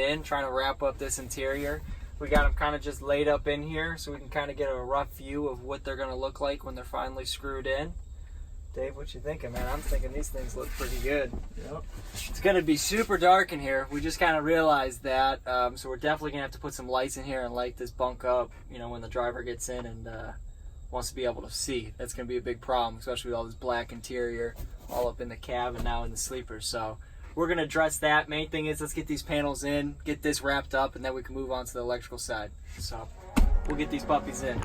in, trying to wrap up this interior. We got them kind of just laid up in here so we can kind of get a rough view of what they're going to look like when they're finally screwed in. Dave, what you thinking, man? I'm thinking these things look pretty good. Yep. It's going to be super dark in here. We just kind of realized that, so we're definitely going to have to put some lights in here and light this bunk up, you know, when the driver gets in and wants to be able to see. That's going to be a big problem, especially with all this black interior all up in the cab and now in the sleepers. So we're going to address that. Main thing is let's get these panels in, get this wrapped up, and then we can move on to the electrical side. So we'll get these puppies in.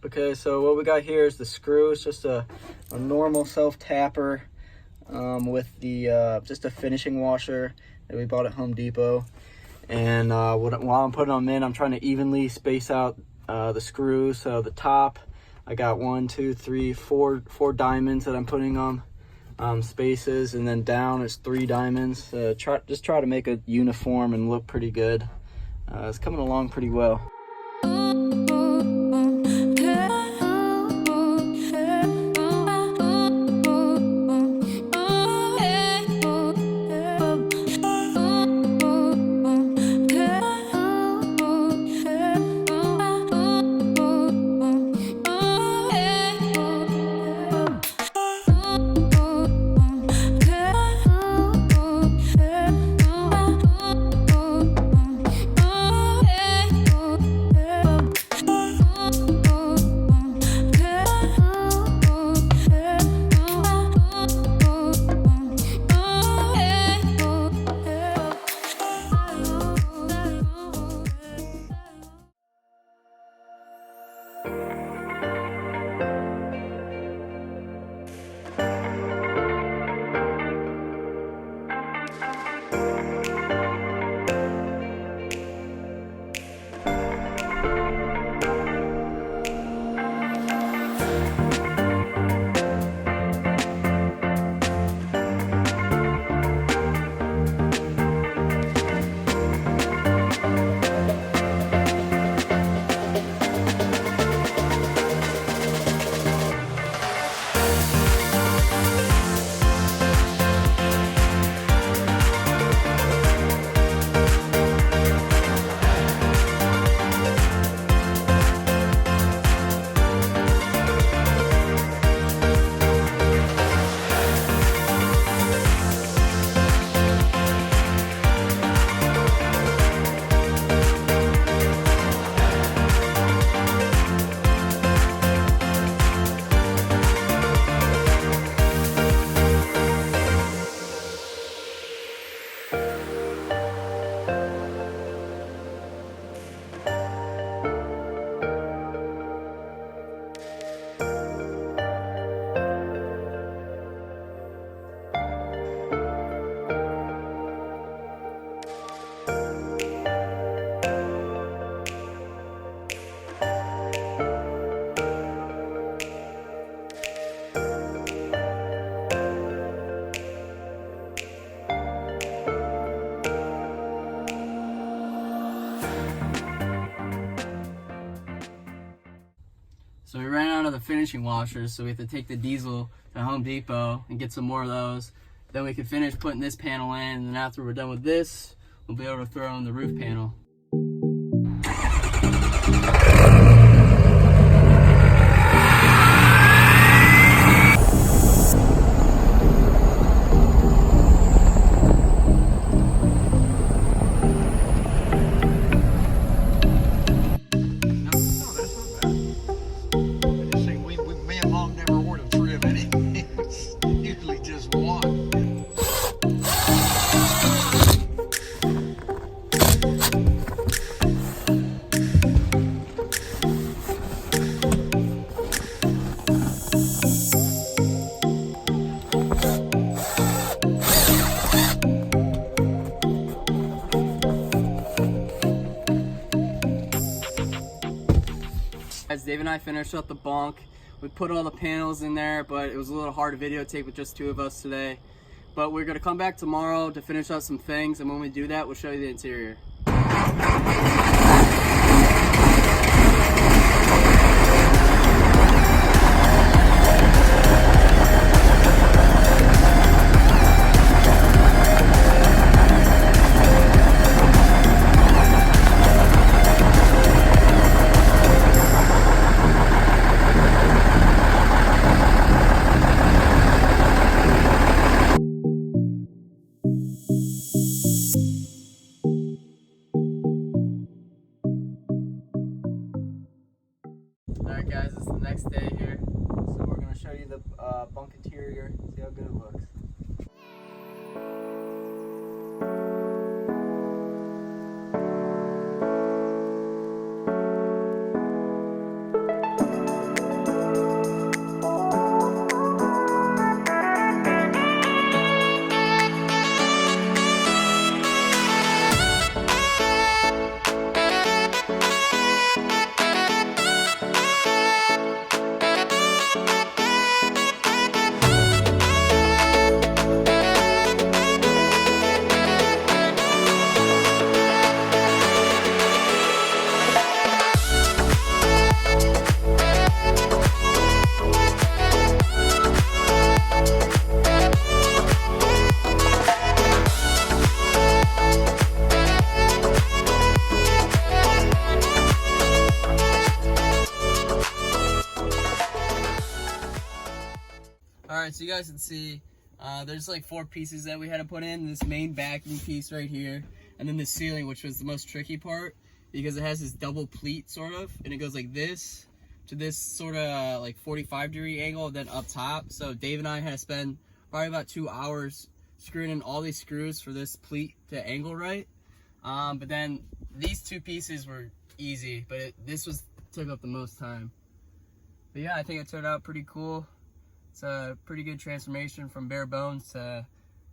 Okay, so what we got here is the screw. It's just a normal self-tapper with the just a finishing washer that we bought at Home Depot. And while I'm putting them in, I'm trying to evenly space out the screws. So the top, I got 1, 2, 3, 4 diamonds that I'm putting on spaces, and then down is 3 diamonds. Just try to make it uniform and look pretty good. It's coming along pretty well. So we ran out of the finishing washers, so we have to take the diesel to Home Depot and get some more of those. Then we can finish putting this panel in, and then after we're done with this, we'll be able to throw in the roof panel. As Dave and I finished up the bunk, we put all the panels in there, but it was a little hard to videotape with just 2 of us today. But we're gonna come back tomorrow to finish up some things, and when we do that, we'll show you the interior. Alright guys, it's the next day here, so we're going to show you the bunk interior, see how good it looks. Alright, so you guys can see there's like 4 pieces that we had to put in. This main backing piece right here, and then the ceiling, which was the most tricky part because it has this double pleat sort of, and it goes like this to this sort of like 45-degree angle, and then up top. So Dave and I had to spend probably about 2 hours screwing in all these screws for this pleat to angle right. But then these 2 pieces were easy, but this took up the most time. But yeah, I think it turned out pretty cool. It's a pretty good transformation from bare bones to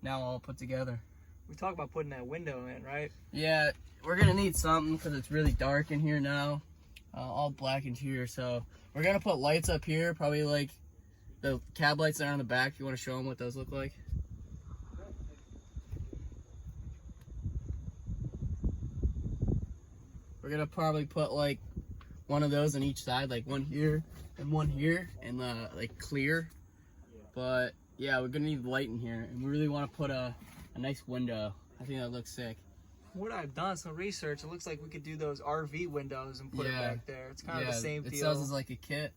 now all put together. We talked about putting that window in, right? Yeah, we're gonna need something because it's really dark in here now. All black interior, so we're gonna put lights up here, probably like the cab lights that are on the back. If you want to show them what those look like. We're gonna probably put like one of those on each side, like one here and like clear. But yeah, we're gonna need light in here, and we really want to put a nice window. I think that looks sick. What I've done some research, it looks like we could do those RV windows and put it back there. It's kind of the same deal. It sells as like a kit.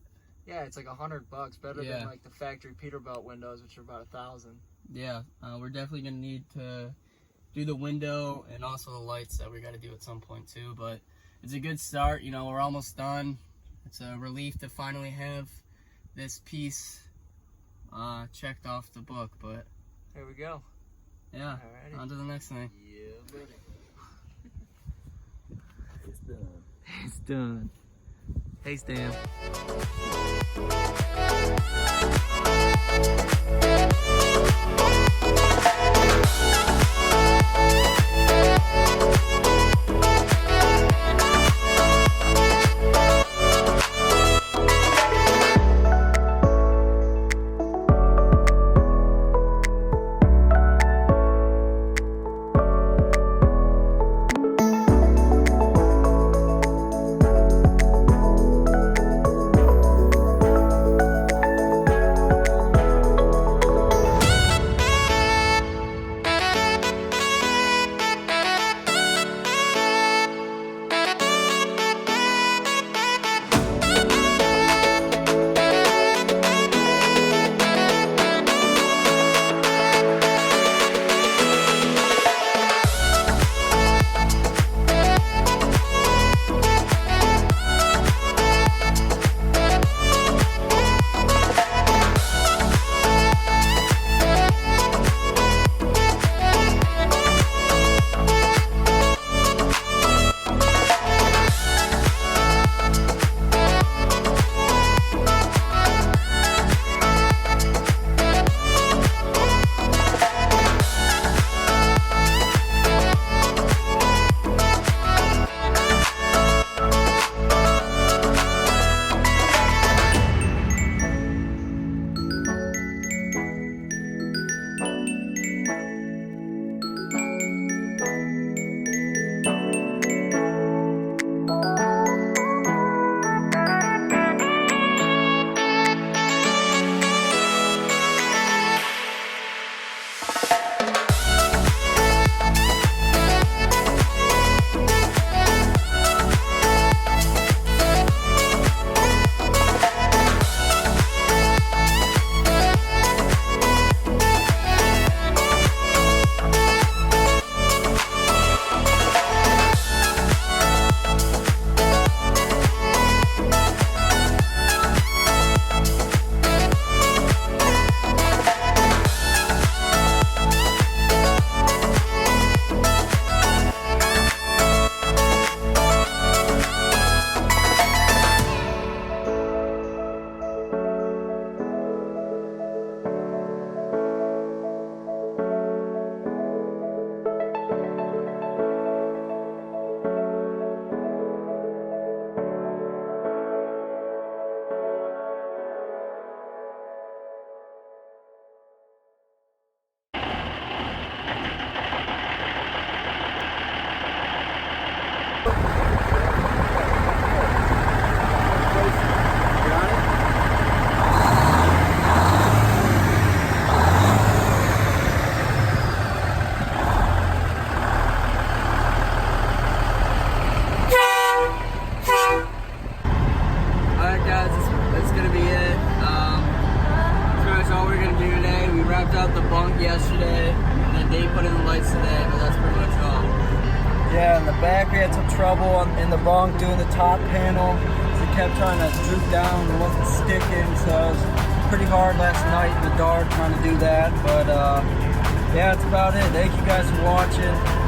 Yeah, it's like $100, better than like the factory Peterbilt windows, which are about $1,000. Yeah, we're definitely gonna need to do the window and also the lights that we got to do at some point too. But it's a good start. You know, we're almost done. It's a relief to finally have this piece checked off the book. But there we go. Yeah, on to the next thing. Yeah, buddy. It's done. It's done. Hey, Stan. Alright guys, that's gonna be it. That's pretty much all we're gonna do today. We wrapped out the bunk yesterday, and then Dave put in the lights today, but that's pretty much all. Yeah, in the back we had some trouble in the bunk doing the top panel. It kept trying to droop down, it wasn't sticking, so it was pretty hard last night in the dark trying to do that. But yeah, that's about it. Thank you guys for watching.